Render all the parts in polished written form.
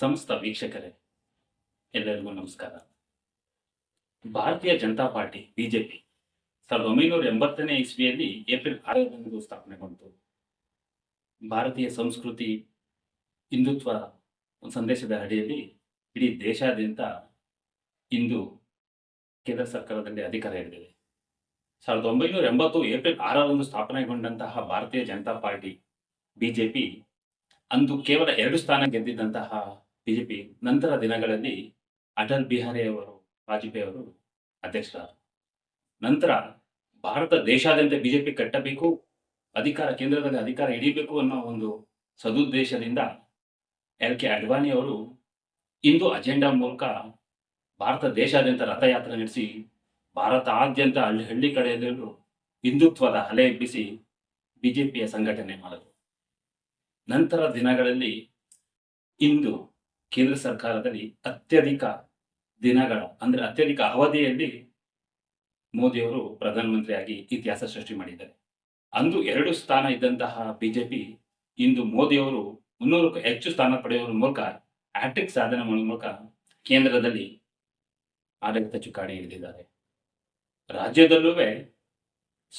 ಸಮಸ್ತ ವೀಕ್ಷಕರೇ, ಎಲ್ಲರಿಗೂ ನಮಸ್ಕಾರ. ಭಾರತೀಯ ಜನತಾ ಪಾರ್ಟಿ ಬಿಜೆಪಿ 1980ನೇ ಇಸ್ವಿಯಲ್ಲಿ ಏಪ್ರಿಲ್ 6ರಂದು ಸ್ಥಾಪನೆಗೊಂಡಿತು. ಭಾರತೀಯ ಸಂಸ್ಕೃತಿ, ಹಿಂದುತ್ವ ಸಂದೇಶದ ಅಡಿಯಲ್ಲಿ ಇಡೀ ದೇಶಾದ್ಯಂತ ಇಂದು ಕೇಂದ್ರ ಸರ್ಕಾರದಲ್ಲಿ ಅಧಿಕಾರ ಹಿಡಿದಿದೆ. 1980 ಏಪ್ರಿಲ್ 6ರಂದು ಸ್ಥಾಪನೆಗೊಂಡಂತಹ ಭಾರತೀಯ ಜನತಾ ಪಾರ್ಟಿ ಬಿಜೆಪಿ ಅಂದು ಕೇವಲ 2 ಸ್ಥಾನ ಗೆದ್ದಿದ್ದಂತಹ ಬಿಜೆಪಿ ನಂತರ ದಿನಗಳಲ್ಲಿ ಅಟಲ್ ಬಿಹಾರಿ ವಾಜಪೇಯಿ ಅವರು ಅಧ್ಯಕ್ಷರಾದರು. ನಂತರ ಭಾರತ ದೇಶಾದ್ಯಂತ ಬಿಜೆಪಿ ಕಟ್ಟಬೇಕು, ಕೇಂದ್ರದಲ್ಲಿ ಅಧಿಕಾರ ಹಿಡಿಯಬೇಕು ಅನ್ನೋ ಒಂದು ಸದುದ್ದೇಶದಿಂದ LK ಅಡ್ವಾಣಿ ಅವರು ಇಂದು ಅಜೆಂಡಾ ಮೂಲಕ ಭಾರತ ದೇಶಾದ್ಯಂತ ರಥಯಾತ್ರೆ ನಡೆಸಿ ಭಾರತಾದ್ಯಂತ ಹಳ್ಳಿ ಕಡೆಯಲ್ಲೂ ಹಿಂದುತ್ವದ ಅಲೆ ಎಬ್ಬಿಸಿ ಬಿಜೆಪಿಯ ಸಂಘಟನೆ ಮಾಡಿದರು. ನಂತರ ದಿನಗಳಲ್ಲಿ ಇಂದು ಕೇಂದ್ರ ಸರ್ಕಾರದಲ್ಲಿ ಅತ್ಯಧಿಕ ಅವಧಿಯಲ್ಲಿ ಮೋದಿಯವರು ಪ್ರಧಾನಮಂತ್ರಿಯಾಗಿ ಇತಿಹಾಸ ಸೃಷ್ಟಿ ಮಾಡಿದ್ದಾರೆ. ಅಂದು 2 ಸ್ಥಾನ ಇದ್ದಂತಹ ಬಿಜೆಪಿ ಇಂದು ಮೋದಿಯವರು 300ಕ್ಕೂ ಹೆಚ್ಚು ಸ್ಥಾನ ಪಡೆಯುವ ಮೂಲಕ ಹ್ಯಾಟ್ರಿಕ್ ಸಾಧನೆ ಮಾಡುವ ಮೂಲಕ ಕೇಂದ್ರದಲ್ಲಿ ಆಡಳಿತ ಚುಕ್ಕಾಣಿ ಹಿಡಿದಿದ್ದಾರೆ. ರಾಜ್ಯದಲ್ಲೂ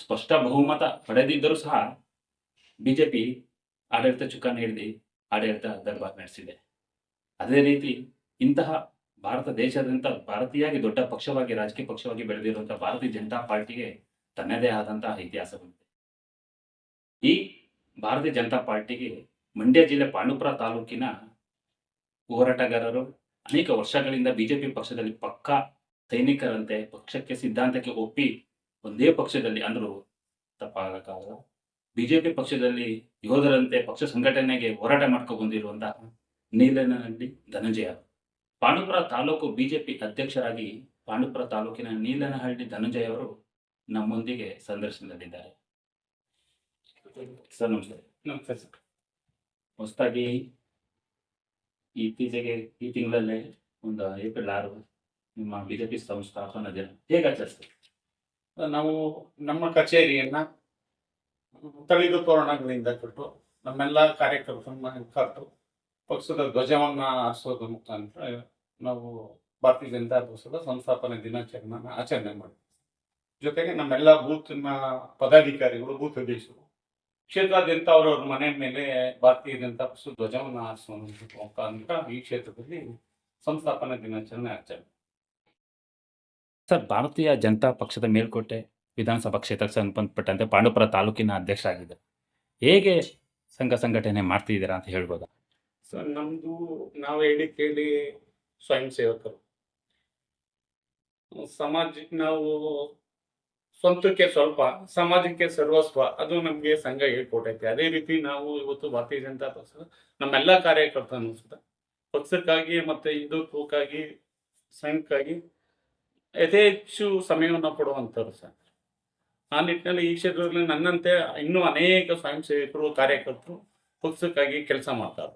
ಸ್ಪಷ್ಟ ಬಹುಮತ ಪಡೆದಿದ್ದರೂ ಸಹ ಬಿಜೆಪಿ ಆಡಳಿತ ಚುಕ್ಕಾಣಿ ಹಿಡಿದು ಆಡಳಿತ ದರ್ಬಾರ್ ನಡೆಸಿದೆ. ಅದೇ ರೀತಿ ಇಂತಹ ಭಾರತ ದೇಶಾದ್ಯಂತ ಭಾರತೀಯಾಗಿ ದೊಡ್ಡ ಪಕ್ಷವಾಗಿ, ರಾಜಕೀಯ ಪಕ್ಷವಾಗಿ ಬೆಳೆದಿರುವಂತಹ ಭಾರತೀಯ ಜನತಾ ಪಾರ್ಟಿಗೆ ತನ್ನದೇ ಆದಂತಹ ಇತಿಹಾಸ ಬಂದಿದೆ. ಈ ಭಾರತೀಯ ಜನತಾ ಪಾರ್ಟಿಗೆ ಮಂಡ್ಯ ಜಿಲ್ಲೆ ಪಾಂಡುಪುರ ತಾಲೂಕಿನ ಹೋರಾಟಗಾರರು ಅನೇಕ ವರ್ಷಗಳಿಂದ ಬಿಜೆಪಿ ಪಕ್ಷದಲ್ಲಿ ಪಕ್ಕಾ ಸೈನಿಕರಂತೆ, ಪಕ್ಷಕ್ಕೆ ಸಿದ್ಧಾಂತಕ್ಕೆ ಒಪ್ಪಿ ಒಂದೇ ಪಕ್ಷದಲ್ಲಿ ಅಂದರೂ ತಪ್ಪಾಗಕ್ಕಾಗಲ್ಲ, ಬಿಜೆಪಿ ಪಕ್ಷದಲ್ಲಿ ಯೋಧರಂತೆ ಪಕ್ಷ ಸಂಘಟನೆಗೆ ಹೋರಾಟ ಮಾಡ್ಕೊಂಡು ಬಂದಿರುವಂತಹ ನೀಲನಹಳ್ಳಿ ಧನಂಜಯ ಪಾಂಡುಪುರ ತಾಲೂಕು ಬಿಜೆಪಿ ಅಧ್ಯಕ್ಷರಾಗಿ ಪಾಂಡುಪುರ ತಾಲೂಕಿನ ನೀಲನಹಳ್ಳಿ ಧನಂಜಯ ಅವರು ನಮ್ಮೊಂದಿಗೆ ಸಂದರ್ಶನದಲ್ಲಿದ್ದಾರೆ. ಸರ್ ನಮಸ್ತೆ. ನಮಸ್ತೆ ಸರ್. ಹೊಸದಾಗಿ ಇತ್ತೀಚೆಗೆ ಈ ತಿಂಗಳಲ್ಲೇ ಒಂದು ಏಪ್ರಿಲ್ 6 ನಿಮ್ಮ ಬಿಜೆಪಿ ಸಂಸ್ಥಾಪನಾ ದಿನ ಹೇಗೆ ಆಚರಿಸ್ತೀವಿ? ನಾವು ನಮ್ಮ ಕಚೇರಿಯನ್ನ ತಳಿದು ತೋರಣಗಳಿಂದ ಕೊಟ್ಟು ನಮ್ಮೆಲ್ಲ ಕಾರ್ಯಕರ್ತರನ್ನ ಕರೆದು ಪಕ್ಷದ ಧ್ವಜವನ್ನ ಹಾರಿಸೋದ್ರ ಮುಖಾಂತರ ನಾವು ಭಾರತೀಯ ಜನತಾ ಪಕ್ಷದ ಸಂಸ್ಥಾಪನೆ ದಿನಾಚರಣೆಯನ್ನು ಆಚರಣೆ ಮಾಡ್ತೀವಿ. ಜೊತೆಗೆ ನಮ್ಮೆಲ್ಲ ಬೂತ್ನ ಪದಾಧಿಕಾರಿಗಳು, ಬೂತ್ ಅಧ್ಯಕ್ಷರು ಕ್ಷೇತ್ರಾದ್ಯಂತ ಅವರವ್ರ ಮನೆ ಮೇಲೆ ಭಾರತೀಯ ಜನತಾ ಪಕ್ಷದ ಧ್ವಜವನ್ನು ಹಾರಿಸುವ ಮುಖಾಂತರ ಈ ಕ್ಷೇತ್ರದಲ್ಲಿ ಸಂಸ್ಥಾಪನಾ ದಿನಾಚರಣೆ ಆಚರಣೆ. ಸರ್, ಭಾರತೀಯ ಜನತಾ ಪಕ್ಷದ ಮೇಲ್ಕೋಟೆ ವಿಧಾನಸಭಾ ಕ್ಷೇತ್ರಕ್ಕೆ ಸಂಬಂಧಪಟ್ಟಂತೆ ಪಾಂಡುಪುರ ತಾಲೂಕಿನ ಅಧ್ಯಕ್ಷರಾಗಿದ್ದರು. ಹೇಗೆ ಸಂಘ ಸಂಘಟನೆ ಮಾಡ್ತಿದ್ದೀರಾ ಅಂತ ಹೇಳ್ಬೋದಾ? ಸರ್, ನಾವು ಹೇಳಿ ಕೇಳಿ ಸ್ವಯಂ ಸೇವಕರು, ನಾವು ಸ್ವಂತಕ್ಕೆ ಸ್ವಲ್ಪ, ಸಮಾಜಕ್ಕೆ ಸರ್ವಸ್ವ, ಅದು ನಮಗೆ ಸಂಘ ಹೇಳ್ಕೊಟ್ಟೈತೆ. ಅದೇ ರೀತಿ ನಾವು ಇವತ್ತು ಭಾರತೀಯ ಜನತಾ ಪಕ್ಷದ ನಮ್ಮೆಲ್ಲ ಕಾರ್ಯಕರ್ತರು ಸುತ್ತ ಪಕ್ಷಕ್ಕಾಗಿ ಮತ್ತೆ ಹಿಂದುತ್ವಕ್ಕಾಗಿ, ಸಂಘಕ್ಕಾಗಿ ಯಥೇಚ್ಛು ಸಮಯವನ್ನು ಕೊಡುವಂಥವ್ರು ಸರ್. ಆ ನಿಟ್ಟಿನಲ್ಲಿ ಈ ಕ್ಷೇತ್ರದಲ್ಲಿ ನನ್ನಂತೆ ಇನ್ನೂ ಅನೇಕ ಸ್ವಯಂ ಸೇವಕರು, ಕಾರ್ಯಕರ್ತರು ಪಕ್ಷಕ್ಕಾಗಿ ಕೆಲಸ ಮಾಡ್ತಾರೆ.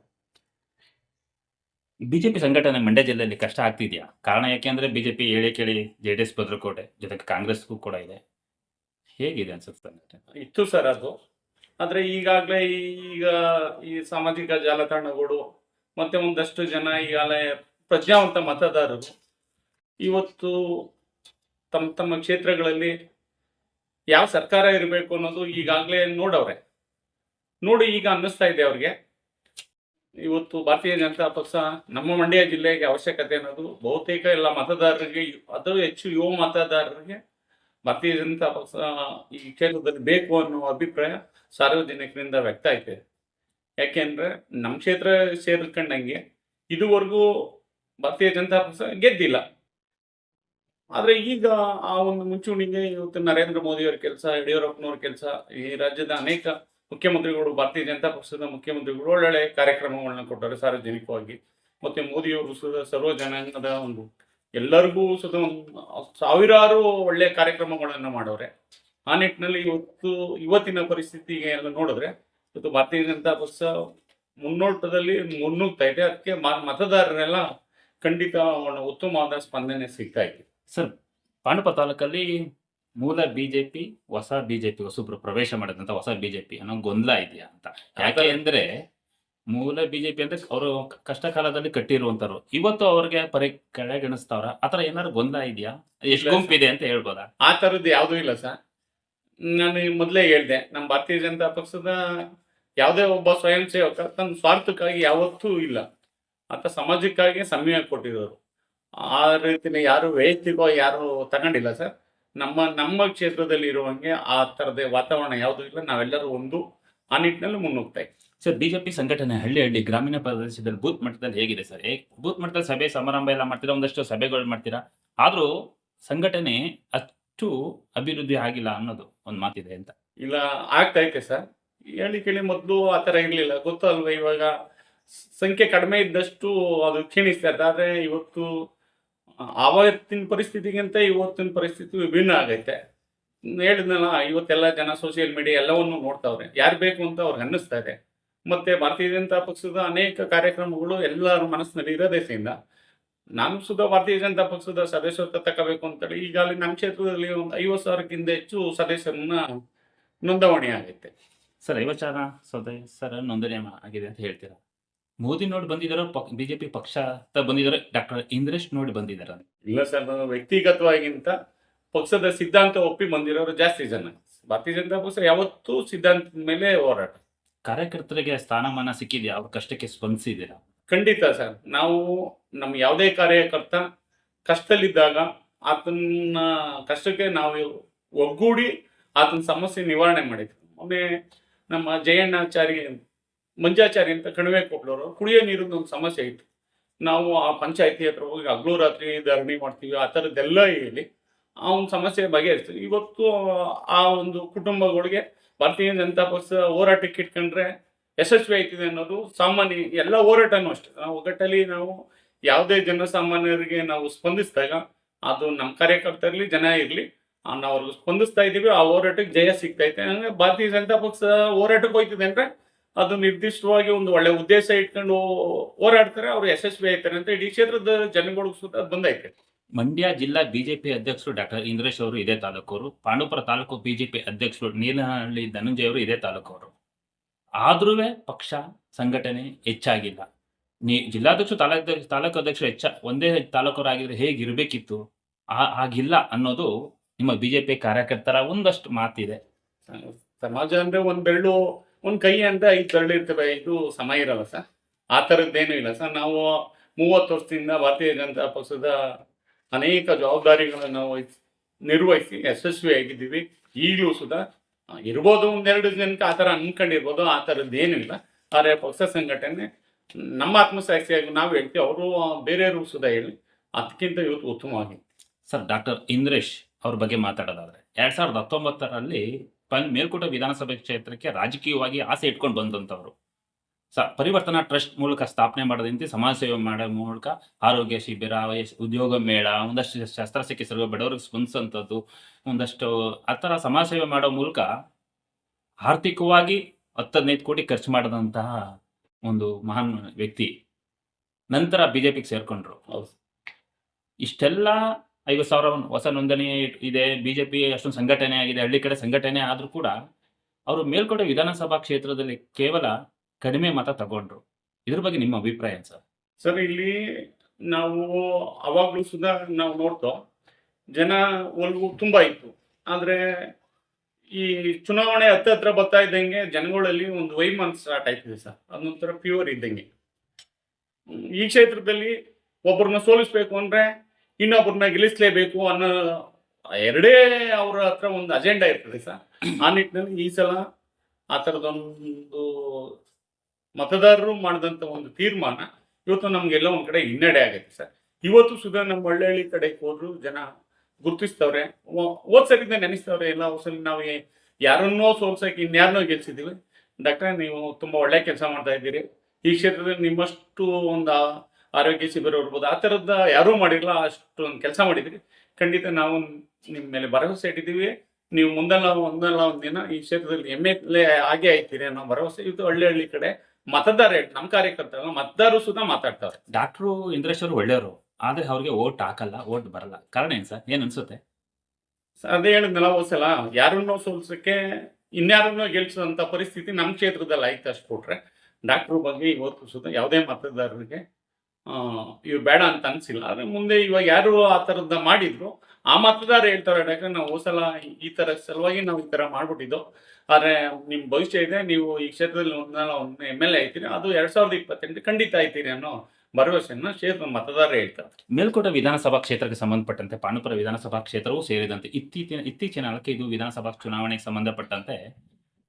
ಬಿಜೆಪಿ ಸಂಘಟನೆ ಮಂಡ್ಯ ಜಿಲ್ಲೆಯಲ್ಲಿ ಕಷ್ಟ ಆಗ್ತಿದೆಯಾ? ಕಾರಣ ಯಾಕೆಂದ್ರೆ ಬಿಜೆಪಿ ಹೇಳಿ ಕೇಳಿ JDS ಭದ್ರಕೋಟೆ ಜೊತೆಗೆ ಕಾಂಗ್ರೆಸ್ಗೂ ಕೂಡ ಇದೆ. ಹೇಗಿದೆ ಅನ್ಸುತ್ತೆ? ಇತ್ತು ಸರ್ ಅದು. ಆದರೆ ಈಗಾಗಲೇ ಈ ಸಾಮಾಜಿಕ ಜಾಲತಾಣಗಳು ಮತ್ತೆ ಒಂದಷ್ಟು ಜನ ಈಗಾಗಲೇ ಪ್ರಜ್ಞಾವಂತ ಮತದಾರರು ಇವತ್ತು ತಮ್ಮ ಕ್ಷೇತ್ರಗಳಲ್ಲಿ ಯಾವ ಸರ್ಕಾರ ಇರಬೇಕು ಅನ್ನೋದು ಈಗಾಗಲೇ ನೋಡಿ ಈಗ ಅನ್ನಿಸ್ತಾ ಇದೆ ಅವ್ರಿಗೆ. ಇವತ್ತು ಭಾರತೀಯ ಜನತಾ ಪಕ್ಷ ನಮ್ಮ ಮಂಡ್ಯ ಜಿಲ್ಲೆಗೆ ಅವಶ್ಯಕತೆ ಅನ್ನೋದು ಬಹುತೇಕ ಎಲ್ಲ ಮತದಾರರಿಗೆ, ಅದು ಹೆಚ್ಚು ಯುವ ಮತದಾರರಿಗೆ ಭಾರತೀಯ ಜನತಾ ಪಕ್ಷ ಈ ಕ್ಷೇತ್ರದಲ್ಲಿ ಬೇಕು ಅನ್ನೋ ಅಭಿಪ್ರಾಯ ಸಾರ್ವಜನಿಕರಿಂದ ವ್ಯಕ್ತ ಆಯ್ತು. ಯಾಕೆಂದ್ರೆ ನಮ್ಮ ಕ್ಷೇತ್ರ ಸೇರ್ಕೊಂಡಂಗೆ ಇದುವರೆಗೂ ಭಾರತೀಯ ಜನತಾ ಪಕ್ಷ ಗೆದ್ದಿಲ್ಲ. ಆದರೆ ಈಗ ಆ ಒಂದು ಮುಂಚೂಣಿಗೆ ಇವತ್ತು ನರೇಂದ್ರ ಮೋದಿಯವರ ಕೆಲಸ, ಯಡಿಯೂರಪ್ಪನವ್ರ ಕೆಲಸ, ಈ ರಾಜ್ಯದ ಅನೇಕ ಮುಖ್ಯಮಂತ್ರಿಗಳು, ಭಾರತೀಯ ಜನತಾ ಪಕ್ಷದ ಮುಖ್ಯಮಂತ್ರಿಗಳು ಒಳ್ಳೊಳ್ಳೆ ಕಾರ್ಯಕ್ರಮಗಳನ್ನ ಕೊಟ್ಟರೆ ಸಾರ್ವಜನಿಕವಾಗಿ. ಮತ್ತೆ ಮೋದಿಯವರು ಸರ್ವ ಜನಾಂಗದ ಒಂದು ಎಲ್ಲರಿಗೂ ಸಾವಿರಾರು ಒಳ್ಳೆ ಕಾರ್ಯಕ್ರಮಗಳನ್ನು ಮಾಡವ್ರೆ. ಆ ನಿಟ್ಟಿನಲ್ಲಿ ಇವತ್ತಿನ ಪರಿಸ್ಥಿತಿಗೆ ಎಲ್ಲ ನೋಡಿದ್ರೆ ಇವತ್ತು ಭಾರತೀಯ ಜನತಾ ಪಕ್ಷ ಮುನ್ನೋಟದಲ್ಲಿ ಮುನ್ನುಗ್ತಾ ಇದೆ. ಅದಕ್ಕೆ ಮತದಾರರೆಲ್ಲ ಖಂಡಿತ ಉತ್ತಮವಾದ ಸ್ಪಂದನೆ ಸಿಗ್ತಾ ಇದೆ. ಸರ್, ಪಾಂಡುಪುರ ತಾಲೂಕಲ್ಲಿ ಮೂಲ ಬಿಜೆಪಿ, ಹೊಸಬ್ರು ಪ್ರವೇಶ ಮಾಡಿದಂತ ಹೊಸ ಬಿಜೆಪಿ ಅನ್ನೋ ಗೊಂದಲ ಇದೆಯಾ ಅಂತ? ಯಾಕೆ ಅಂದ್ರೆ ಮೂಲ ಬಿಜೆಪಿ ಅಂದ್ರೆ ಅವರು ಕಷ್ಟ ಕಾಲದಲ್ಲಿ ಕಟ್ಟಿರುವಂತರು. ಇವತ್ತು ಅವ್ರಿಗೆ ಕೆಳಗಣಿಸ್ತಾವ್ರ? ಆತರ ಏನಾದ್ರು ಗೊಂದಲ ಇದೆಯಾ? ಎಷ್ಟು ಇಲ್ಲ ಗುಂಪಿದೆ ಅಂತ ಹೇಳ್ಬೋದಾ? ಆ ಥರದ್ದು ಯಾವುದೂ ಇಲ್ಲ ಸರ್. ನಾನು ಈ ಮೊದಲೇ ಹೇಳ್ದೆ, ನಮ್ಮ ಭಾರತೀಯ ಜನತಾ ಪಕ್ಷದ ಯಾವುದೇ ಒಬ್ಬ ಸ್ವಯಂ ಸೇವಕ ತನ್ನ ಸ್ವಾರ್ಥಕ್ಕಾಗಿ ಯಾವತ್ತೂ ಇಲ್ಲ. ಆತ ಸಮಾಜಕ್ಕಾಗಿ ಸಮಯ ಕೊಟ್ಟಿರೋರು. ಆ ರೀತಿಲಿ ಯಾರು ವೈಯಕ್ತಿಕವಾಗಿ ಯಾರು ತಗೊಂಡಿಲ್ಲ ಸರ್. ನಮ್ಮ ಕ್ಷೇತ್ರದಲ್ಲಿ ಇರುವಂಗೆ ಆ ಥರದ ವಾತಾವರಣ ಯಾವುದೂ ಇಲ್ಲ. ನಾವೆಲ್ಲರೂ ಒಂದು ಆ ನಿಟ್ಟಿನಲ್ಲಿ ಮುನ್ನುಗ್ತಾ ಇದ್ದೀವಿ. ಸರ್, ಬಿಜೆಪಿ ಸಂಘಟನೆ ಹಳ್ಳಿ ಗ್ರಾಮೀಣ ಪ್ರದೇಶದಲ್ಲಿ ಬೂತ್ ಮಟ್ಟದಲ್ಲಿ ಹೇಗಿದೆ ಸರ್? ಬೂತ್ ಮಟ್ಟದಲ್ಲಿ ಸಭೆ ಸಮಾರಂಭ ಎಲ್ಲ ಮಾಡ್ತೀರಾ, ಒಂದಷ್ಟು ಸಭೆಗಳು ಮಾಡ್ತೀರಾ. ಆದ್ರೂ ಸಂಘಟನೆ ಅಷ್ಟು ಅಭಿವೃದ್ಧಿ ಆಗಿಲ್ಲ ಅನ್ನೋದು ಒಂದು ಮಾತಿದೆ ಅಂತ. ಇಲ್ಲ, ಆಗ್ತಾ ಐತೆ ಸರ್. ಹೇಳಿ ಕೇಳಿ ಮೊದಲು ಆ ಥರ ಇರಲಿಲ್ಲ, ಗೊತ್ತಲ್ವ. ಇವಾಗ ಸಂಖ್ಯೆ ಕಡಿಮೆ ಇದ್ದಷ್ಟು ಅದು ಕ್ಷೀಣಿಸ್ತಾ ಇದೆ. ಆದರೆ ಇವತ್ತು ಆವತ್ತಿನ ಪರಿಸ್ಥಿತಿಗಿಂತ ಇವತ್ತಿನ ಪರಿಸ್ಥಿತಿ ವಿಭಿನ್ನ ಆಗೈತೆ. ಹೇಳಿದ್ನಲ್ಲ, ಇವತ್ತೆಲ್ಲ ಜನ ಸೋಷಿಯಲ್ ಮೀಡಿಯಾ ಎಲ್ಲವನ್ನು ನೋಡ್ತಾವ್ರೆ. ಯಾರು ಬೇಕು ಅಂತ ಅವ್ರಿಗೆ ಅನ್ನಿಸ್ತಾ ಇದೆ. ಮತ್ತೆ ಭಾರತೀಯ ಜನತಾ ಪಕ್ಷದ ಅನೇಕ ಕಾರ್ಯಕ್ರಮಗಳು ಎಲ್ಲರ ಮನಸ್ಸಿನಲ್ಲಿ ಇರೋದೇಸಿಂದ ನಾನು ಸುಧಾ ಭಾರತೀಯ ಜನತಾ ಪಕ್ಷದ ಸದಸ್ಯತ್ವ ತಗೋಬೇಕು ಅಂತೇಳಿ ಈಗಾಗಲೇ ನಮ್ಮ ಕ್ಷೇತ್ರದಲ್ಲಿ ಒಂದು 50,000ಕ್ಕಿಂತ ಹೆಚ್ಚು ಸದಸ್ಯರನ್ನ ನೋಂದಣಿ ಆಗೈತೆ. ಸರ್, 50 ಜನ ಸದಸ್ಯರ ನೋಂದಣಿ ಆಗಿದೆ ಅಂತ ಹೇಳ್ತೀರಾ. ಮೋದಿ ನೋಡಿ ಬಂದಿದ್ದಾರೋ, ಬಿಜೆಪಿ ಪಕ್ಷ ಬಂದಿದ್ದಾರೆ, ಡಾಕ್ಟರ್ ಇಂದ್ರೇಶ್ ನೋಡಿ ಬಂದಿದ್ದಾರ? ಇಲ್ಲ ಸರ್, ನಾನು ವ್ಯಕ್ತಿಗತವಾಗಿಂತ ಪಕ್ಷದ ಸಿದ್ಧಾಂತ ಒಪ್ಪಿ ಬಂದಿರೋರು ಜಾಸ್ತಿ ಜನ. ಭಾರತೀಯ ಜನತಾ ಪಕ್ಷ ಯಾವತ್ತೂ ಸಿದ್ಧಾಂತದ ಮೇಲೆ ಹೋರಾಟ. ಕಾರ್ಯಕರ್ತರಿಗೆ ಸ್ಥಾನಮಾನ ಸಿಕ್ಕಿದೆಯಾ? ಅವ್ರ ಕಷ್ಟಕ್ಕೆ ಸ್ಪಂದಿಸಿದ್ದೀರಾ? ಖಂಡಿತ ಸರ್. ನಾವು ನಮ್ಮ ಯಾವುದೇ ಕಾರ್ಯಕರ್ತ ಕಷ್ಟದಲ್ಲಿದ್ದಾಗ ಆತನ ಕಷ್ಟಕ್ಕೆ ನಾವು ಒಗ್ಗೂಡಿ ಆತನ ಸಮಸ್ಯೆ ನಿವಾರಣೆ ಮಾಡಿದ್ವಿ. ಮೊನ್ನೆ ನಮ್ಮ ಜಯಣ್ಣಾಚಾರಿ ಮಂಜಾಚಾರಿ ಅಂತ ಕಣಿವೆ ಕೊಟ್ಲವರು ಕುಡಿಯೋ ನೀರಿನ ಒಂದು ಸಮಸ್ಯೆ ಇತ್ತು. ನಾವು ಆ ಪಂಚಾಯತಿ ಹತ್ರ ಹೋಗಿ ಹಗಲು ರಾತ್ರಿ ಧರಣಿ ಮಾಡ್ತೀವಿ. ಆ ಥರದ್ದೆಲ್ಲ ಹೇಳಿ ಆ ಒಂದು ಸಮಸ್ಯೆ ಬಗೆಹರಿಸ್ತೀವಿ. ಇವತ್ತು ಆ ಒಂದು ಕುಟುಂಬಗಳಿಗೆ ಭಾರತೀಯ ಜನತಾ ಪಕ್ಷ ಹೋರಾಟಕ್ಕೆ ಇಟ್ಕೊಂಡ್ರೆ ಯಶಸ್ವಿ ಆಯ್ತಿದೆ ಅನ್ನೋದು ಸಾಮಾನ್ಯ. ಎಲ್ಲ ಹೋರಾಟನೂ ಅಷ್ಟೇ, ನಾವು ಒಗ್ಗಟ್ಟಲ್ಲಿ ನಾವು ಯಾವುದೇ ಜನಸಾಮಾನ್ಯರಿಗೆ ನಾವು ಸ್ಪಂದಿಸಿದಾಗ ಅದು ನಮ್ಮ ಕಾರ್ಯಕರ್ತರಲ್ಲಿ ಜನ ಇರಲಿ, ನಾವು ಅವ್ರಿಗೆ ಸ್ಪಂದಿಸ್ತಾ ಇದ್ದೀವಿ. ಆ ಹೋರಾಟಕ್ಕೆ ಜಯ ಸಿಗ್ತೈತೆ. ಹಂಗೆ ಭಾರತೀಯ ಜನತಾ ಪಕ್ಷ ಹೋರಾಟಕ್ಕೆ ಹೋಯ್ತಿದೆ ಅಂದರೆ ಅದು ನಿರ್ದಿಷ್ಟವಾಗಿ ಒಂದು ಒಳ್ಳೆ ಉದ್ದೇಶ ಇಟ್ಕೊಂಡು ಹೋರಾಡ್ತಾರೆ, ಅವರು ಯಶಸ್ವಿ ಆಯ್ತಾರೆ ಅಂತ ಇಡೀ ಕ್ಷೇತ್ರದ ಜನಗಳಿಗೂ ಸುತ್ತ ಅದು ಬಂದೈತೆ. ಮಂಡ್ಯ ಜಿಲ್ಲಾ ಬಿಜೆಪಿ ಅಧ್ಯಕ್ಷರು ಡಾಕ್ಟರ್ ಇಂದ್ರೇಶ್ ಅವರು ಇದೇ ತಾಲೂಕವರು. ಪಾಂಡವಪುರ ತಾಲೂಕು ಬಿಜೆಪಿ ಅಧ್ಯಕ್ಷರು ನೀಲಹಳ್ಳಿ ಧನಂಜಯ ಅವರು ಇದೇ ತಾಲೂಕವರು. ಆದ್ರೂ ಪಕ್ಷ ಸಂಘಟನೆ ಹೆಚ್ಚಾಗಿಲ್ಲ. ಜಿಲ್ಲಾಧ್ಯಕ್ಷರು ತಾಲೂಕು ಅಧ್ಯಕ್ಷರು ಒಂದೇ ತಾಲೂಕವರಾಗಿದ್ರೆ ಹೇಗಿರ್ಬೇಕಿತ್ತು, ಆಗಿಲ್ಲ ಅನ್ನೋದು ನಿಮ್ಮ ಬಿಜೆಪಿ ಕಾರ್ಯಕರ್ತರ ಒಂದಷ್ಟು ಮಾತಿದೆ. ಸಮಾಜ ಅಂದ್ರೆ ಒಂದ್ ಬೆರಳು, ಒಂದ್ ಕೈ ಅಂತ 5 ಬೆರಳು ಇರ್ತವೆ. ಇದು ಸಮ ಇರಲ್ಲ ಸರ್. ಆ ಥರದ್ದೇನೂ ಇಲ್ಲ ಸರ್. ನಾವು 30 ವರ್ಷದಿಂದ ಭಾರತೀಯ ಜನತಾ ಪಕ್ಷದ ಅನೇಕ ಜವಾಬ್ದಾರಿಗಳನ್ನು ನಿರ್ವಹಿಸಿ ಯಶಸ್ವಿಯಾಗಿದ್ದೀವಿ. ಈಗಲೂ ಸುಧಾ ಇರ್ಬೋದು, 1-2 ಜನಕ್ಕೆ ಆ ಥರ ಅನ್ಕೊಂಡಿರ್ಬೋದು. ಆ ಥರದ್ದೇನೂ ಇಲ್ಲ. ಆದರೆ ಪಕ್ಷ ಸಂಘಟನೆ ನಮ್ಮ ಆತ್ಮಸಾಕ್ಷಿಯಾಗಿ ನಾವು ಹೇಳ್ತೀವಿ, ಅವರು ಬೇರೆಯವರು ಸುಧಾ ಹೇಳಿ ಅದಕ್ಕಿಂತ ಇವತ್ತು ಉತ್ತಮವಾಗಿದೆ. ಸರ್, ಡಾಕ್ಟರ್ ಇಂದ್ರೇಶ್ ಅವ್ರ ಬಗ್ಗೆ ಮಾತಾಡೋದಾದ್ರೆ 2019ರಲ್ಲಿ ಮೇಲ್ಕೋಟೆ ವಿಧಾನಸಭೆ ಕ್ಷೇತ್ರಕ್ಕೆ ರಾಜಕೀಯವಾಗಿ ಆಸೆ ಇಟ್ಕೊಂಡು ಬಂದಂಥವ್ರು. ಪರಿವರ್ತನಾ ಟ್ರಸ್ಟ್ ಮೂಲಕ ಸ್ಥಾಪನೆ ಮಾಡೋದಂತೆ ಸಮಾಜ ಸೇವೆ ಮಾಡೋ ಮೂಲಕ ಆರೋಗ್ಯ ಶಿಬಿರ, ಉದ್ಯೋಗ ಮೇಳ, ಒಂದಷ್ಟು ಶಸ್ತ್ರಚಿಕಿತ್ಸೆಗಳು, ಬಡವರಿಗೆ ಸ್ಪಂದಿಸುವಂಥದ್ದು, ಒಂದಷ್ಟು ಆ ಥರ ಸಮಾಜ ಸೇವೆ ಮಾಡೋ ಮೂಲಕ ಆರ್ಥಿಕವಾಗಿ 10-15 ಕೋಟಿ ಖರ್ಚು ಮಾಡಿದಂತಹ ಒಂದು ಮಹಾನ್ ವ್ಯಕ್ತಿ. ನಂತರ ಬಿಜೆಪಿಗೆ ಸೇರ್ಕೊಂಡ್ರು. ಹೌದು. ಇಷ್ಟೆಲ್ಲ 50,000 ಹೊಸ ನೋಂದಣಿ ಇದೆ, ಬಿಜೆಪಿ ಅಷ್ಟೊಂದು ಸಂಘಟನೆ ಆಗಿದೆ, ಹಳ್ಳಿ ಕಡೆ ಸಂಘಟನೆ ಆದರೂ ಕೂಡ ಅವರು ಮೇಲ್ಕೋಟೆ ವಿಧಾನಸಭಾ ಕ್ಷೇತ್ರದಲ್ಲಿ ಕೇವಲ ಕಡಿಮೆ ಮತ ತಗೊಂಡ್ರು. ಇದ್ರ ಬಗ್ಗೆ ನಿಮ್ಮ ಅಭಿಪ್ರಾಯ ಏನು ಸರ್? ಸರ್, ಇಲ್ಲಿ ನಾವು ಅವಾಗಲೂ ಸುಧಾ ನಾವು ನೋಡ್ತೋ ಜನ ಒಲವು ತುಂಬಾ ಇತ್ತು. ಆದರೆ ಈ ಚುನಾವಣೆ ಹತ್ರ ಬರ್ತಾ ಇದ್ದಂಗೆ ಜನಗಳಲ್ಲಿ ಒಂದು ವೈಮನ್ ಸ್ಟಾರ್ಟ್ ಆಯ್ತಿದೆ ಸರ್. ಅದೊಂಥರ ಪ್ಯೂರ್ ಇದ್ದಂಗೆ. ಈ ಕ್ಷೇತ್ರದಲ್ಲಿ ಒಬ್ಬರನ್ನ ಸೋಲಿಸ್ಬೇಕು ಅಂದ್ರೆ ಇನ್ನೊಬ್ಬರನ್ನ ಗೆಲ್ಲಿಸಲೇಬೇಕು ಅನ್ನೋ ಎರಡೇ ಅವರ ಹತ್ರ ಒಂದು ಅಜೆಂಡಾ ಇರ್ತದೆ ಸರ್. ಆ ನಿಟ್ಟಿನಲ್ಲಿ ಈ ಸಲ ಆ ಥರದೊಂದು ಮತದಾರರು ಮಾಡಿದಂಥ ಒಂದು ತೀರ್ಮಾನ ಇವತ್ತು ನಮಗೆಲ್ಲ ಒಂದು ಕಡೆ ಹಿನ್ನಡೆ ಆಗೈತೆ ಸರ್. ಇವತ್ತು ಸುಧಾ ನಮ್ಮ ಹಳ್ಳಿ ಕಡೆಗೆ ಹೋದ್ರು ಜನ ಗುರುತಿಸ್ತವ್ರೆ. ಸರಿಯಿಂದ ನೆನೆಸ್ತವ್ರೆ. ಎಲ್ಲ ಸಲ ನಾವು ಯಾರನ್ನೋ ಸೋಲ್ಸಕ್ಕೆ ಇನ್ಯಾರನ್ನೋ ಗೆಲ್ಸಿದ್ದೀವಿ. ಡಾಕ್ಟ್ರೆ, ನೀವು ತುಂಬ ಒಳ್ಳೆ ಕೆಲಸ ಮಾಡ್ತಾ ಇದ್ದೀರಿ. ಈ ಕ್ಷೇತ್ರದಲ್ಲಿ ನಿಮ್ಮಷ್ಟು ಒಂದು ಆರೋಗ್ಯ ಶಿಬಿರ ಇರ್ಬೋದು, ಆ ಥರದ್ದು ಯಾರೂ ಮಾಡಿರಲ್ಲ, ಅಷ್ಟೊಂದು ಕೆಲಸ ಮಾಡಿದ್ದೀರಿ. ಖಂಡಿತ ನಾವು ನಿಮ್ಮ ಮೇಲೆ ಭರವಸೆ ಇಟ್ಟಿದ್ದೀವಿ. ನೀವು ಒಂದಲ್ಲ ಒಂದು ದಿನ ಈ ಕ್ಷೇತ್ರದಲ್ಲಿ MLA ಆಗೇ ಆಯ್ತೀರಿ ಅನ್ನೋ ಭರವಸೆ ಇವತ್ತು ಹಳ್ಳಿ ಕಡೆ ಮತದಾರ, ನಮ್ಮ ಕಾರ್ಯಕರ್ತರು ಮತದಾರರು ಸುಧಾ ಮಾತಾಡ್ತಾರೆ. ಡಾಕ್ಟ್ರು ಇಂದ್ರೇಶ್ ಅವರು ಒಳ್ಳೆಯವರು, ಆದರೆ ಅವ್ರಿಗೆ ಓಟ್ ಹಾಕಲ್ಲ, ಓಟ್ ಬರಲ್ಲ. ಕಾರಣ ಏನು ಸರ್? ಏನು ಅನ್ಸುತ್ತೆ? ಅದೇ ಹೇಳಿದ್ನಲ್ಲ, ಹೋದ್ಸಲ ಯಾರನ್ನೋ ಸೋಲ್ಸಕ್ಕೆ ಇನ್ಯಾರನ್ನೋ ಗೆಲ್ಸುವಂಥ ಪರಿಸ್ಥಿತಿ ನಮ್ಮ ಕ್ಷೇತ್ರದಲ್ಲಿ ಆಯ್ತು. ಅಷ್ಟು ಕೊಟ್ರೆ ಡಾಕ್ಟ್ರ್ ಬಗ್ಗೆ ಇವತ್ತು ಸುತ ಯಾವುದೇ ಮತದಾರರಿಗೆ ಇವು ಬೇಡ ಅಂತ ಅನಿಸಿಲ್ಲ. ಆದರೆ ಮುಂದೆ ಇವಾಗ ಯಾರು ಆ ಥರದ್ದು ಮಾಡಿದ್ರು, ಆ ಮತದಾರ ಹೇಳ್ತಾರೆ ಡಾಕ್ಟ್ರೆ ನಾವು ಹೋದ ಸಲ ಈ ಥರ ಸಲುವಾಗಿ ನಾವು ಈ ಥರ ಮಾಡ್ಬಿಟ್ಟಿದ್ದು. ಆದರೆ ನಿಮ್ಮ ಭವಿಷ್ಯ ಇದೆ, ನೀವು ಈ ಕ್ಷೇತ್ರದಲ್ಲಿ ಒಂದು MLA ಆಯ್ತೀರಿ, ಅದು 2028 ಖಂಡಿತ ಆಯ್ತೀರಿ ಅನ್ನೋ ಭರವಸೆಯನ್ನು ಕ್ಷೇತ್ರದ ಮತದಾರ ಹೇಳ್ತಾರೆ. ಮೇಲ್ಕೋಟೆ ವಿಧಾನಸಭಾ ಕ್ಷೇತ್ರಕ್ಕೆ ಸಂಬಂಧಪಟ್ಟಂತೆ ಪಾಂಡುಪುರ ವಿಧಾನಸಭಾ ಕ್ಷೇತ್ರವೂ ಸೇರಿದಂತೆ ಇತ್ತೀಚಿನ 4-5 ವಿಧಾನಸಭಾ ಚುನಾವಣೆಗೆ ಸಂಬಂಧಪಟ್ಟಂತೆ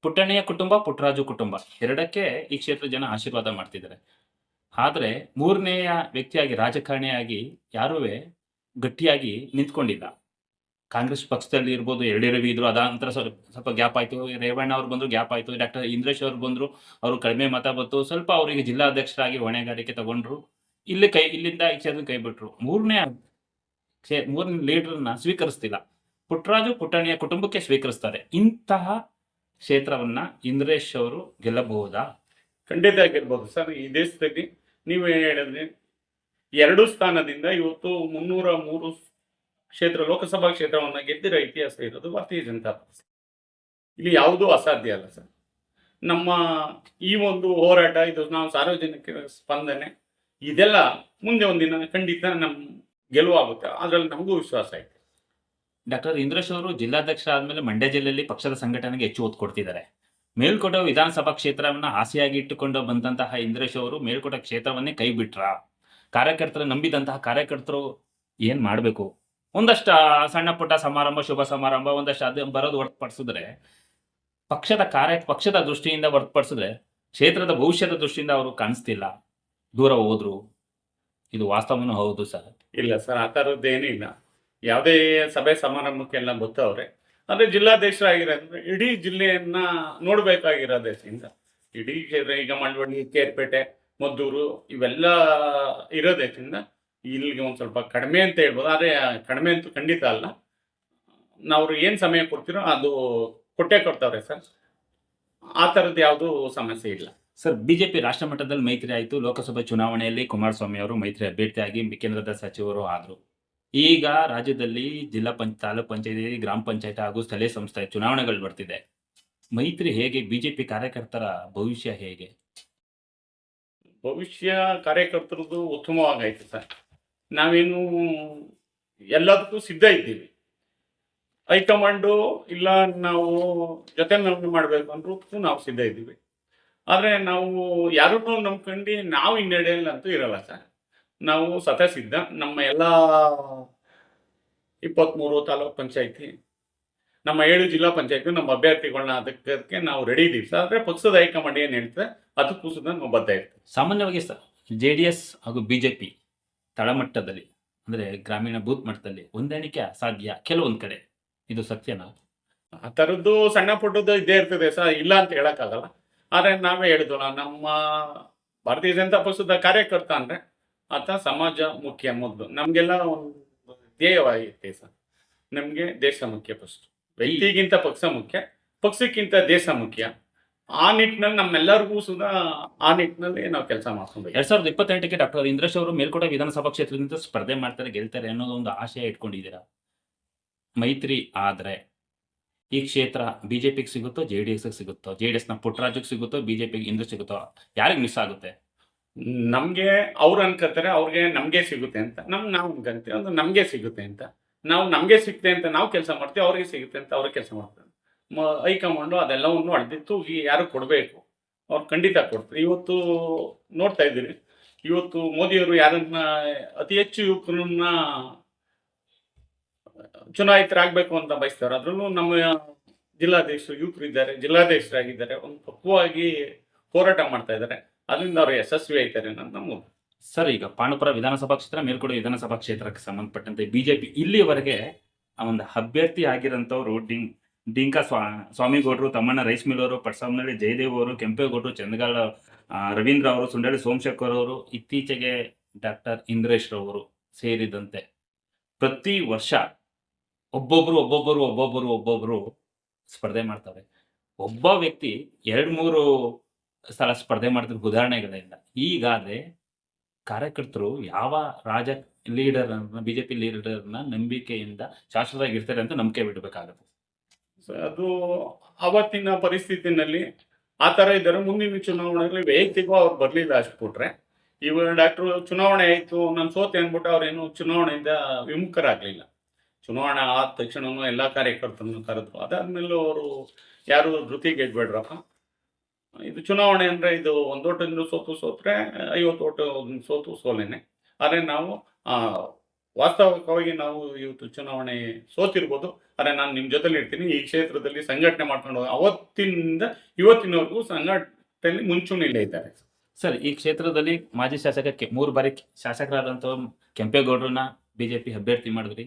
ಪುಟ್ಟಣ್ಣಯ್ಯ ಕುಟುಂಬ, ಪುಟ್ಟರಾಜು ಕುಟುಂಬ ಎರಡಕ್ಕೆ ಈ ಕ್ಷೇತ್ರ ಜನ ಆಶೀರ್ವಾದ ಮಾಡ್ತಿದ್ದಾರೆ. ಆದರೆ ಮೂರನೆಯ ವ್ಯಕ್ತಿಯಾಗಿ ರಾಜಕಾರಣಿಯಾಗಿ ಯಾರೂ ಗಟ್ಟಿಯಾಗಿ ನಿಂತ್ಕೊಂಡಿಲ್ಲ. ಕಾಂಗ್ರೆಸ್ ಪಕ್ಷದಲ್ಲಿ ಇರ್ಬೋದು, ಯಡಿಯೂರಪ್ಪ ಇದ್ರು, ಅದಾನಂತರ ಸ್ವಲ್ಪ ಗ್ಯಾಪ್ ಆಯಿತು. ರೇವಣ್ಣ ಅವ್ರು ಬಂದರು, ಗ್ಯಾಪ್ ಆಯಿತು. ಡಾಕ್ಟರ್ ಇಂದ್ರೇಶ್ ಅವರು ಬಂದರು, ಅವರು ಕಡಿಮೆ ಮತ ಬಂತು. ಸ್ವಲ್ಪ ಅವರಿಗೆ ಜಿಲ್ಲಾಧ್ಯಕ್ಷರಾಗಿ ಹೊಣೆಗಾರಿಕೆ ತಗೊಂಡ್ರು. ಇಲ್ಲಿಂದ ಈ ಕ್ಷೇತ್ರ ಕೈ ಬಿಟ್ರು. ಮೂರನೇ ಲೀಡರ್ನ ಸ್ವೀಕರಿಸ್ತಿಲ್ಲ. ಪುಟ್ಟರಾಜು ಪುಟ್ಟಣಿಯ ಕುಟುಂಬಕ್ಕೆ ಸ್ವೀಕರಿಸ್ತಾರೆ. ಇಂತಹ ಕ್ಷೇತ್ರವನ್ನ ಇಂದ್ರೇಶ್ ಅವರು ಗೆಲ್ಲಬಹುದಾ? ಖಂಡಿತ ಗೆಲ್ಬಹುದು ಸರ್. ಈ ದೇಶದಲ್ಲಿ ನೀವು ಹೇಳಿದ್ರೆ 2 ಸ್ಥಾನದಿಂದ ಇವತ್ತು 303 ಲೋಕಸಭಾ ಕ್ಷೇತ್ರವನ್ನು ಗೆದ್ದಿರೋ ಇತಿಹಾಸ ಇರೋದು ಭಾರತೀಯ ಜನತಾ ಪಕ್ಷ. ಇಲ್ಲಿ ಯಾವುದೂ ಅಸಾಧ್ಯ ಅಲ್ಲ ಸರ್. ನಮ್ಮ ಈ ಒಂದು ಹೋರಾಟ, ಇದು ನಾವು ಸಾರ್ವಜನಿಕರ ಸ್ಪಂದನೆ, ಇದೆಲ್ಲ ಮುಂದೆ ಒಂದಿನ ಖಂಡಿತ ನಮ್ಮ ಗೆಲುವಾಗುತ್ತೆ. ಅದರಲ್ಲಿ ನಮಗೂ ವಿಶ್ವಾಸ ಇದೆ. ಡಾಕ್ಟರ್ ಇಂದ್ರೇಶ್ ಅವರು ಜಿಲ್ಲಾಧ್ಯಕ್ಷ ಆದಮೇಲೆ ಮಂಡ್ಯ ಜಿಲ್ಲೆಯಲ್ಲಿ ಪಕ್ಷದ ಸಂಘಟನೆಗೆ ಹೆಚ್ಚು ಒತ್ತು ಕೊಡ್ತಿದ್ದಾರೆ. ಮೇಲ್ಕೋಟೆ ವಿಧಾನಸಭಾ ಕ್ಷೇತ್ರವನ್ನ ಆಸೆಯಾಗಿ ಇಟ್ಟುಕೊಂಡು ಬಂದಂತಹ ಇಂದ್ರೇಶ್ ಅವರು ಮೇಲ್ಕೋಟೆ ಕ್ಷೇತ್ರವನ್ನೇ ಕೈ ಬಿಟ್ರ. ಕಾರ್ಯಕರ್ತರು ನಂಬಿದಂತಹ ಕಾರ್ಯಕರ್ತರು ಏನ್ ಮಾಡಬೇಕು? ಒಂದಷ್ಟು ಸಣ್ಣ ಪುಟ್ಟ ಸಮಾರಂಭ, ಶುಭ ಸಮಾರಂಭ ಒಂದಷ್ಟು ಅದು ಬರೋದು ಹೊರತುಪಡಿಸಿದ್ರೆ, ಪಕ್ಷದ ದೃಷ್ಟಿಯಿಂದ ಹೊರತುಪಡಿಸಿದ್ರೆ ಕ್ಷೇತ್ರದ ಭವಿಷ್ಯದ ದೃಷ್ಟಿಯಿಂದ ಅವರು ಕಾಣಿಸ್ತಿಲ್ಲ, ದೂರ ಹೋದ್ರು. ಇದು ವಾಸ್ತವನೂ ಹೌದು ಸರ್. ಇಲ್ಲ ಸರ್, ಆ ಥರದ್ದೇನಿಲ್ಲ. ಯಾವುದೇ ಸಭೆ ಸಮಾರಂಭಕ್ಕೆಲ್ಲ ಗೊತ್ತವ್ರೆ. ಆದರೆ ಜಿಲ್ಲಾಧ್ಯಕ್ಷರಾಗಿರೋದ್ರೆ ಇಡೀ ಜಿಲ್ಲೆಯನ್ನ ನೋಡಬೇಕಾಗಿರೋ ದೇಶದಿಂದ ಇಡೀ ಕ್ಷೇತ್ರ, ಈಗ ಮಂಡವಳ್ಳಿ, ಕೇರ್ಪೇಟೆ, ಮದ್ದೂರು ಇವೆಲ್ಲ ಇರೋ ದೇಶದಿಂದ ಇಲ್ಲಿಗೆ ಒಂದು ಸ್ವಲ್ಪ ಕಡಿಮೆ ಅಂತ ಹೇಳ್ಬೋದು. ಆದರೆ ಕಡಿಮೆ ಅಂತೂ ಖಂಡಿತ ಅಲ್ಲ. ನಾವು ಏನು ಸಮಯ ಕೊಡ್ತೀರೋ ಅದು ಕೊಟ್ಟೇ ಕೊಡ್ತಾವ್ರೆ ಸರ್. ಆ ಥರದ್ದು ಯಾವುದೂ ಸಮಸ್ಯೆ ಇಲ್ಲ ಸರ್. ಬಿಜೆಪಿ ರಾಷ್ಟ್ರ ಮಟ್ಟದಲ್ಲಿ ಮೈತ್ರಿ ಆಯಿತು. ಲೋಕಸಭೆ ಚುನಾವಣೆಯಲ್ಲಿ ಕುಮಾರಸ್ವಾಮಿ ಅವರು ಮೈತ್ರಿ ಅಭ್ಯರ್ಥಿಯಾಗಿ ಕೇಂದ್ರದ ಸಚಿವರು ಆದರು. ಈಗ ರಾಜ್ಯದಲ್ಲಿ ತಾಲೂಕ್ ಪಂಚಾಯತಿ, ಗ್ರಾಮ ಪಂಚಾಯತ್ ಹಾಗೂ ಸ್ಥಳೀಯ ಸಂಸ್ಥೆ ಚುನಾವಣೆಗಳು ಬರ್ತಿದೆ. ಮೈತ್ರಿ ಹೇಗೆ? ಬಿಜೆಪಿ ಕಾರ್ಯಕರ್ತರ ಭವಿಷ್ಯ ಹೇಗೆ? ಭವಿಷ್ಯ ಕಾರ್ಯಕರ್ತರದ್ದು ಉತ್ತಮವಾಗೈತೆ ಸರ್. ನಾವೇನು ಎಲ್ಲದಕ್ಕೂ ಸಿದ್ಧ ಇದ್ದೀವಿ. ಹೈಕಮಾಂಡು ಇಲ್ಲ ನಾವು ಜೊತೆ ಮಾಡಬೇಕು ಅಂದ್ರೂ ನಾವು ಸಿದ್ಧ ಇದ್ದೀವಿ. ಆದರೆ ನಾವು ಯಾರನ್ನೂ ನಂಬ್ಕೊಂಡು ನಾವು ಹಿನ್ನಡೆಯಲ್ಲಂತೂ ಇರಲ್ಲ ಸರ್. ನಾವು ಸಿದ್ಧ. ನಮ್ಮ ಎಲ್ಲ 23 ತಾಲೂಕ್ ಪಂಚಾಯತಿ, ನಮ್ಮ 7 ಜಿಲ್ಲಾ ಪಂಚಾಯತಿ, ನಮ್ಮ ಅಭ್ಯರ್ಥಿಗಳನ್ನ ಅದಕ್ಕೆ ನಾವು ರೆಡಿ ಇದ್ದೀವಿ ಸರ್. ಆದರೆ ಪಕ್ಷದ ಹೈಕಮಾಂಡ್ ಏನು ಹೇಳ್ತಾರೆ ಅದಕ್ಕೂ ಸುದ ನಾವು ಬದ್ಧ ಇರ್ತೀವಿ. ಸಾಮಾನ್ಯವಾಗಿ ಸರ್, JDS ಹಾಗೂ ಬಿಜೆಪಿ ತಳಮಟ್ಟದಲ್ಲಿ ಅಂದರೆ ಗ್ರಾಮೀಣ ಬೂತ್ ಮಟ್ಟದಲ್ಲಿ ಹೊಂದಾಣಿಕೆ ಅಸಾಧ್ಯ ಕೆಲವೊಂದು ಕಡೆ. ಇದು ಸತ್ಯನಾ? ಆ ಥರದ್ದು ಸಣ್ಣ ಪುಟ್ಟದ್ದು ಇದ್ದೇ ಇರ್ತದೆ ಸರ್, ಇಲ್ಲ ಅಂತ ಹೇಳೋಕ್ಕಾಗಲ್ಲ. ಆದರೆ ನಾವೇ ಹೇಳಿದ್ವಲ್ಲ, ನಮ್ಮ ಭಾರತೀಯ ಜನತಾ ಪಕ್ಷದ ಕಾರ್ಯಕರ್ತ ಅಂದರೆ ಆತ ಸಮಾಜ ಮುಖ್ಯ ಮೊದಲು. ನಮಗೆಲ್ಲ ಒಂದು ಧ್ಯೇಯವಾಗಿದೆ ಸರ್. ನಮಗೆ ದೇಶ ಮುಖ್ಯ ಫಸ್ಟ್. ವ್ಯಕ್ತಿಗಿಂತ ಪಕ್ಷ ಮುಖ್ಯ, ಪಕ್ಷಕ್ಕಿಂತ ದೇಶ ಮುಖ್ಯ. ಆ ನಿಟ್ಟಿನಲ್ಲಿ ನಮ್ಮೆಲ್ಲರಿಗೂ ಸುದ ಆ ನಿಟ್ಟಿನಲ್ಲಿ ನಾವು ಕೆಲಸ ಮಾಡ್ಕೊಂಡು 2028ಕ್ಕೆ ಡಾಕ್ಟರ್ ಇಂದ್ರೇಶ್ ಅವರು ಮೇಲ್ಕೋಟೆ ವಿಧಾನಸಭಾ ಕ್ಷೇತ್ರದಿಂದ ಸ್ಪರ್ಧೆ ಮಾಡ್ತಾರೆ, ಗೆಲ್ತಾರೆ ಅನ್ನೋದು ಒಂದು ಆಶಯ ಇಟ್ಕೊಂಡಿದ್ದೀರಾ. ಮೈತ್ರಿ ಆದರೆ ಈ ಕ್ಷೇತ್ರ ಬಿಜೆಪಿಗೆ ಸಿಗುತ್ತೋ, JDSಗೆ ಸಿಗುತ್ತೋ? JDSನ ಪುಟ್ಟರಾಜುಗೆ ಸಿಗುತ್ತೋ, ಬಿಜೆಪಿಗೆ ಇಂದ್ರೇಶ್ ಸಿಗುತ್ತೋ? ಯಾರಿಗೆ ಮಿಸ್ ಆಗುತ್ತೆ? ನಮಗೆ ಅವ್ರು ಅನ್ಕೋತಾರೆ ಅವ್ರಿಗೆ ನಮಗೆ ಸಿಗುತ್ತೆ ಅಂತ. ನಾವು ಅನ್ಕೊಂತೀವಿ ಅದು ನಮಗೆ ಸಿಗುತ್ತೆ ಅಂತ. ನಾವು ನಮಗೆ ಸಿಗುತ್ತೆ ಅಂತ ನಾವು ಕೆಲಸ ಮಾಡ್ತೀವಿ, ಅವ್ರಿಗೆ ಸಿಗುತ್ತೆ ಅಂತ ಅವ್ರಿಗೆ ಕೆಲಸ ಮಾಡ್ತಾರೆ. ಹೈಕಮಾಂಡು ಅದೆಲ್ಲವನ್ನು ಅಡ್ದಿತ್ತು ಯಾರು ಕೊಡಬೇಕು, ಅವ್ರು ಖಂಡಿತ ಕೊಡ್ತಾರೆ. ಇವತ್ತು ನೋಡ್ತಾ ಇದ್ದೀರಿ, ಇವತ್ತು ಮೋದಿಯವರು ಯಾರನ್ನ ಅತಿ ಹೆಚ್ಚು ಯುವಕರನ್ನ ಚುನಾಯಿತರಾಗಬೇಕು ಅಂತ ಬಯಸ್ತಾರೆ. ಅದರಲ್ಲೂ ನಮ್ಮ ಜಿಲ್ಲಾಧ್ಯಕ್ಷರು ಯುವಕರು ಇದ್ದಾರೆ, ಜಿಲ್ಲಾಧ್ಯಕ್ಷರಾಗಿದ್ದಾರೆ, ಒಂದು ಪಕ್ವವಾಗಿ ಹೋರಾಟ ಮಾಡ್ತಾ ಇದ್ದಾರೆ. ಅದರಿಂದ ಅವರು ಯಶಸ್ವಿ ಆಯ್ತಾರೆ ಅನ್ನೋದು ನಮ್ಮ ಸರ್. ಈಗ ಪಾಂಡುಪುರ ವಿಧಾನಸಭಾ ಕ್ಷೇತ್ರ, ಮೇಲ್ಕೋಟೆ ವಿಧಾನಸಭಾ ಕ್ಷೇತ್ರಕ್ಕೆ ಸಂಬಂಧಪಟ್ಟಂತೆ ಬಿಜೆಪಿ ಇಲ್ಲಿಯವರೆಗೆ ಒಂದು ಅಭ್ಯರ್ಥಿ ಆಗಿರೋಂಥವ್ರು ಡಿಂಕಾ ಸ್ವಾಮಿಗೌಡರು, ತಮ್ಮಣ್ಣ ರೈಸ್ ಮಿಲ್ ಅವರು, ಪಟ್ಸಾಮ್ನಳ್ಳಿ ಜಯದೇವ್ ಅವರು, ಕೆಂಪೇಗೌಡರು, ಚಂದಗಾಲ ರವೀಂದ್ರ ಅವರು, ಸುಂಡಳ್ಳಿ ಸೋಮಶೇಖರ್ ಅವರು, ಇತ್ತೀಚೆಗೆ ಡಾಕ್ಟರ್ ಇಂದ್ರೇಶ್ ರವರು ಸೇರಿದಂತೆ ಪ್ರತಿ ವರ್ಷ ಒಬ್ಬೊಬ್ಬರು ಸ್ಪರ್ಧೆ ಮಾಡ್ತಾರೆ. ಒಬ್ಬ ವ್ಯಕ್ತಿ 2-3 ಸಲ ಸ್ಪರ್ಧೆ ಮಾಡ್ತಿರೋ ಉದಾಹರಣೆಗಳಿಂದ. ಹೀಗಾದ್ರೆ ಕಾರ್ಯಕರ್ತರು ಯಾವ ಬಿಜೆಪಿ ಲೀಡರ್ನ ನಂಬಿಕೆಯಿಂದ ಶಾಶ್ವತವಾಗಿ ಇರ್ತಾರೆ ಅಂತ ನಂಬಿಕೆ ಬಿಡಬೇಕಾಗುತ್ತೆ. ಅದು ಅವತ್ತಿನ ಪರಿಸ್ಥಿತಿನಲ್ಲಿ ಆ ಥರ ಇದ್ದಾರೆ. ಮುಂದಿನ ಚುನಾವಣೆಯಲ್ಲಿ ವೈಯಕ್ತಿಕವಾಗಿ ಅವ್ರು ಬರಲಿಲ್ಲ ಅಷ್ಟು ಬಿಟ್ರೆ. ಇವಾಗ ಡಾಕ್ಟ್ರು ಚುನಾವಣೆ ಆಯಿತು ನಾನು ಸೋತೆ ಅಂದ್ಬಿಟ್ಟು ಅವ್ರೇನು ಚುನಾವಣೆಯಿಂದ ವಿಮುಖರಾಗಲಿಲ್ಲ. ಚುನಾವಣೆ ಆದ ತಕ್ಷಣನೂ ಎಲ್ಲ ಕಾರ್ಯಕರ್ತರನ್ನು ಕರೆದ್ರು. ಅದಾದ್ಮೇಲೆ ಅವರು ಯಾರು ಧೃತಿ ಗೆದ್ಬೇಡ್ರಪ್ಪ, ಇದು ಚುನಾವಣೆ ಅಂದರೆ ಇದು ಒಂದು ಓಟಿಂದ ಸೋತ್ರೆ 50 ಓಟು ಸೋಲೇನೆ. ಆದರೆ ನಾವು ವಾಸ್ತವಿಕವಾಗಿ ನಾವು ಇವತ್ತು ಚುನಾವಣೆ ಸೋತಿರ್ಬೋದು, ಆದರೆ ನಾನು ನಿಮ್ಮ ಜೊತೆಲಿ ಇರ್ತೀನಿ. ಈ ಕ್ಷೇತ್ರದಲ್ಲಿ ಸಂಘಟನೆ ಮಾಡ್ಕೊಂಡು ಅವತ್ತಿನಿಂದ ಇವತ್ತಿನವರೆಗೂ ಸಂಘಟನೆಯಲ್ಲಿ ಮುಂಚೂಣಿಯಲ್ಲೇ ಇದ್ದಾರೆ. ಸರ್, ಈ ಕ್ಷೇತ್ರದಲ್ಲಿ ಮಾಜಿ ಶಾಸಕಕ್ಕೆ 3 ಬಾರಿ ಶಾಸಕರಾದಂಥವ್ರು ಕೆಂಪೇಗೌಡರನ್ನ ಬಿಜೆಪಿ ಅಭ್ಯರ್ಥಿ ಮಾಡಿದ್ರಿ.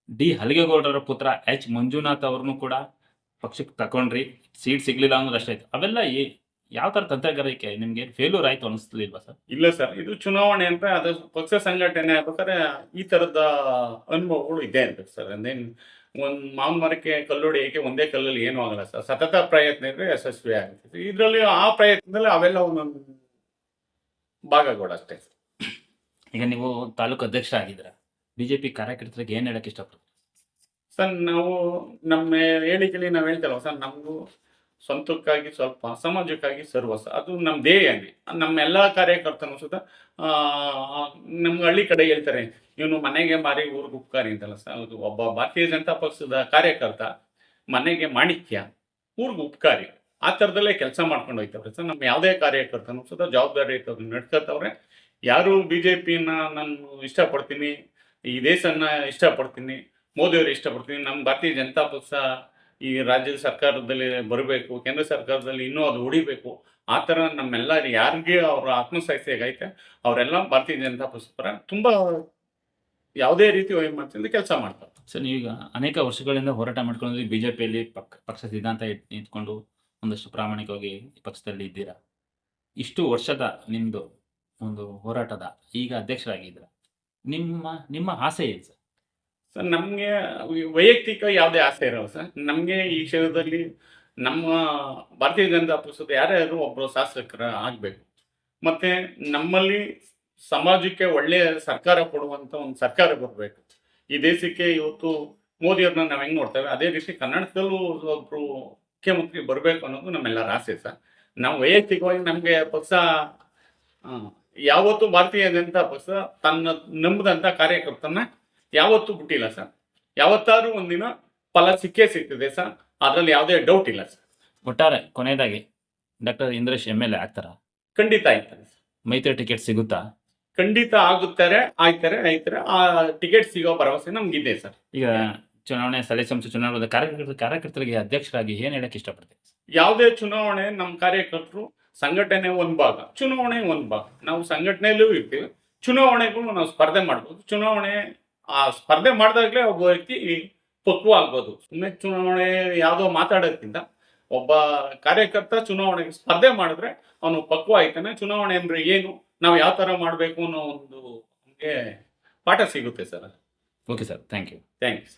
ಡಿ ಹಲಿಗೇಗೌಡರ ಪುತ್ರ ಎಚ್ ಮಂಜುನಾಥ್ ಅವ್ರನ್ನು ಕೂಡ ಪಕ್ಷಕ್ಕೆ ತಕೊಂಡ್ರಿ. ಸೀಟ್ ಸಿಗ್ಲಿಲ್ಲ ಅನ್ನೋದು ಅಷ್ಟೇ ಆಯ್ತು. ಅವೆಲ್ಲ ಯಾವ ಥರ ತಂತ್ರಗಾರಿಕೆ ನಿಮಗೆ ಫೇಲ್ಯೂರ್ ಆಯ್ತು ಅನಿಸ್ಲಿಲ್ವಾ ಸರ್? ಇಲ್ಲ ಸರ್, ಇದು ಚುನಾವಣೆ ಅಂದರೆ ಅದು ಪಕ್ಷ ಸಂಘಟನೆ ಆಗ್ಬೇಕಾದ್ರೆ ಈ ಥರದ ಅನುಭವಗಳು ಇದ್ದೇ ಇರ್ಬೇಕು ಸರ್. ಅಂದೇನು ಒಂದು ಮಾವಿನ ಮರಕ್ಕೆ ಕಲ್ಲೊಡೆಯೋಕೆ ಒಂದೇ ಕಲ್ಲಲ್ಲಿ ಏನೂ ಆಗಲ್ಲ ಸರ್. ಸತತ ಪ್ರಯತ್ನ ಇದ್ರೆ ಯಶಸ್ವಿ ಆಗುತ್ತೆ. ಇದರಲ್ಲಿ ಆ ಪ್ರಯತ್ನದಲ್ಲಿ ಅವೆಲ್ಲ ಒಂದೊಂದು ಭಾಗಗಳು ಅಷ್ಟೇ ಸರ್. ಈಗ ನೀವು ತಾಲೂಕು ಅಧ್ಯಕ್ಷ ಆಗಿದ್ದೀರಾ, ಬಿಜೆಪಿ ಕಾರ್ಯಕರ್ತರಿಗೆ ಏನು ಹೇಳಕ್ಕೆ ಇಷ್ಟಪಡ್ತೀರಾ? ಸರ್, ನಾವು ನಮ್ಮ ಹೇಳಿಕೆಯಲ್ಲಿ ನಾವು ಹೇಳ್ತೇವಲ್ಲ ಸರ್, ನಮಗೂ ಸ್ವಂತಕ್ಕಾಗಿ ಸ್ವಲ್ಪ, ಸಮಾಜಕ್ಕಾಗಿ ಸರ್ವಸ್ವ, ಅದು ನಮ್ಮ ಧ್ಯೇಯನೇ. ನಮ್ಮೆಲ್ಲ ಕಾರ್ಯಕರ್ತನು ಸುತ್ತ ನಮ್ಗೆ ಹಳ್ಳಿ ಕಡೆ ಹೇಳ್ತಾರೆ, ಇವನು ಮನೆಗೆ ಮಾರಿ ಊರಿಗೆ ಉಪಕಾರಿ ಅಂತಲ್ಲ ಸರ್. ಅದು ಒಬ್ಬ ಭಾರತೀಯ ಜನತಾ ಪಕ್ಷದ ಕಾರ್ಯಕರ್ತ ಮನೆಗೆ ಮಾಣಿಕ್ಯ, ಊರಿಗೆ ಉಪಕಾರಿ, ಆ ಥರದಲ್ಲೇ ಕೆಲಸ ಮಾಡ್ಕೊಂಡು ಹೋಗ್ತವ್ರೆ ಸರ್. ನಮ್ಮ ಯಾವುದೇ ಕಾರ್ಯಕರ್ತನು ಸುತ್ತ ಜವಾಬ್ದಾರಿ ನಡ್ಕೊತವ್ರೆ. ಯಾರು BJPನ ನಾನು ಇಷ್ಟಪಡ್ತೀನಿ, ಈ ದೇಶನ ಇಷ್ಟಪಡ್ತೀನಿ, ಮೋದಿಯವರು ಇಷ್ಟಪಡ್ತೀನಿ, ನಮ್ಮ ಭಾರತೀಯ ಜನತಾ ಪಕ್ಷ ಈ ರಾಜ್ಯದ ಸರ್ಕಾರದಲ್ಲಿ ಬರಬೇಕು, ಕೇಂದ್ರ ಸರ್ಕಾರದಲ್ಲಿ ಇನ್ನೂ ಅದು ಉಳಿಬೇಕು, ಆ ಥರ ನಮ್ಮೆಲ್ಲ ಯಾರಿಗೆ ಅವರ ಆತ್ಮಸಾಕ್ಷಿಯಾಗೈತೆ ಅವರೆಲ್ಲ ಭಾರತೀಯ ಜನತಾ ಪಕ್ಷ ಪರ ತುಂಬ ಯಾವುದೇ ರೀತಿ ವೈಮನಸ್ಸಿಂದ ಕೆಲಸ ಮಾಡ್ತಾರೆ. ಸರ್, ನೀವೀಗ ಅನೇಕ ವರ್ಷಗಳಿಂದ ಹೋರಾಟ ಮಾಡ್ಕೊಂಡು ಬಿಜೆಪಿಯಲ್ಲಿ ಪಕ್ಷ ಸಿದ್ಧಾಂತ ನಿಂತ್ಕೊಂಡು ಒಂದಷ್ಟು ಪ್ರಾಮಾಣಿಕವಾಗಿ ಪಕ್ಷದಲ್ಲಿ ಇದ್ದೀರಾ. ಇಷ್ಟು ವರ್ಷದ ನಿಮ್ಮದು ಒಂದು ಹೋರಾಟದ ಈಗ ಅಧ್ಯಕ್ಷರಾಗಿದ್ದೀರಾ. ನಿಮ್ಮ ಆಸೆ ಏನು ಸರ್? ಸರ್, ನಮಗೆ ವೈಯಕ್ತಿಕ ಯಾವುದೇ ಆಸೆ ಇರಲ್ಲ ಸರ್. ನಮಗೆ ಈ ಕ್ಷೇತ್ರದಲ್ಲಿ ನಮ್ಮ ಭಾರತೀಯ ಜನತಾ ಪಕ್ಷದ ಯಾರ್ಯಾರು ಒಬ್ಬರು ಶಾಸಕರ ಆಗಬೇಕು, ಮತ್ತು ನಮ್ಮಲ್ಲಿ ಸಮಾಜಕ್ಕೆ ಒಳ್ಳೆಯ ಸರ್ಕಾರ ಕೊಡುವಂಥ ಒಂದು ಸರ್ಕಾರ ಬರಬೇಕು. ಈ ದೇಶಕ್ಕೆ ಇವತ್ತು ಮೋದಿಯವ್ರನ್ನ ನಾವು ಹೆಂಗೆ ನೋಡ್ತೇವೆ, ಅದೇ ರೀತಿ ಕರ್ನಾಟಕದಲ್ಲೂ ಒಬ್ಬರು ಮುಖ್ಯಮಂತ್ರಿ ಬರಬೇಕು ಅನ್ನೋದು ನಮ್ಮೆಲ್ಲರ ಆಸೆ ಸರ್. ನಾವು ವೈಯಕ್ತಿಕವಾಗಿ ನಮಗೆ ಪಕ್ಷ ಯಾವತ್ತೂ ಭಾರತೀಯ ಜನತಾ ಪಕ್ಷ ತನ್ನ ನಂಬಿದಂಥ ಕಾರ್ಯಕರ್ತನ ಯಾವತ್ತೂ ಬಿಟ್ಟಿಲ್ಲ ಸರ್. ಯಾವತ್ತಾದ್ರೂ ಒಂದಿನ ಫಲ ಸಿಕ್ಕೇ ಸಿಗ್ತದೆ ಸರ್, ಅದರಲ್ಲಿ ಯಾವುದೇ ಡೌಟ್ ಇಲ್ಲ ಸರ್. ಒಟ್ಟಾರೆ ಕೊನೆಯದಾಗಿ ಡಾಕ್ಟರ್ ಇಂದ್ರೇಶ್ MLA ಆಗ್ತಾರಾ? ಖಂಡಿತ ಆಯ್ತಾರೆ ಸರ್. ಮೈತ್ರಿ ಟಿಕೆಟ್ ಸಿಗುತ್ತಾ? ಖಂಡಿತ ಆಯ್ತಾರೆ. ಆ ಟಿಕೆಟ್ ಸಿಗೋ ಭರವಸೆ ನಮ್ಗಿದೆ ಸರ್. ಈಗ ಚುನಾವಣೆ ಸ್ಥಳೀಯ ಸಂಸ್ಥೆ ಚುನಾವಣೆ ಕಾರ್ಯಕರ್ತರಿಗೆ ಅಧ್ಯಕ್ಷರಾಗಿ ಏನು ಹೇಳಕ್ಕೆ ಇಷ್ಟಪಡ್ತೀವಿ? ಯಾವುದೇ ಚುನಾವಣೆ ನಮ್ಮ ಕಾರ್ಯಕರ್ತರು ಸಂಘಟನೆ ಒಂದು ಭಾಗ, ಚುನಾವಣೆ ಒಂದು ಭಾಗ. ನಾವು ಸಂಘಟನೆಯಲ್ಲೂ ಇರ್ತೀವಿ, ಚುನಾವಣೆಗೂ ನಾವು ಸ್ಪರ್ಧೆ ಮಾಡ್ಬೋದು. ಚುನಾವಣೆ ಆ ಸ್ಪರ್ಧೆ ಮಾಡಿದಾಗಲೇ ಒಬ್ಬ ವ್ಯಕ್ತಿ ಪಕ್ವ ಆಗ್ಬೋದು. ಸುಮ್ಮನೆ ಚುನಾವಣೆ ಯಾವುದೋ ಮಾತಾಡೋದ್ಕಿಂತ ಒಬ್ಬ ಕಾರ್ಯಕರ್ತ ಚುನಾವಣೆಗೆ ಸ್ಪರ್ಧೆ ಮಾಡಿದ್ರೆ ಅವನು ಪಕ್ವ ಆಯ್ತಾನೆ. ಚುನಾವಣೆ ಅಂದರೆ ಏನು, ನಾವು ಯಾವ ಥರ ಮಾಡಬೇಕು ಅನ್ನೋ ಒಂದು ನಮಗೆ ಪಾಠ ಸಿಗುತ್ತೆ sir. Okay sir, thank you. Thanks.